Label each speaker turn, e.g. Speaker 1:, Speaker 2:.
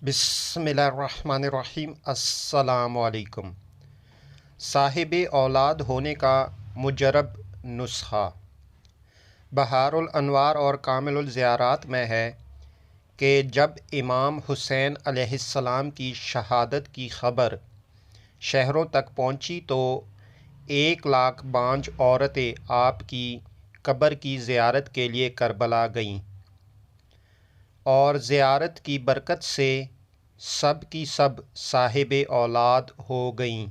Speaker 1: बिस्मिल्लाहिर्रहमानिर्रहीम। अस्सलामु अलैकुम। साहिब औलाद होने का मुजरब नुस्खा बहारुल अनवार और कामिलुल ज़ियारात में है कि जब इमाम हुसैन अलैहिस्सलाम की शहादत की ख़बर शहरों तक पहुंची तो 1 लाख बांझ औरतें आपकी कब्र की ज़ियारत के लिए करबला गईं और ज़ियारत की बरकत से सब की सब साहिब औलाद हो गईं।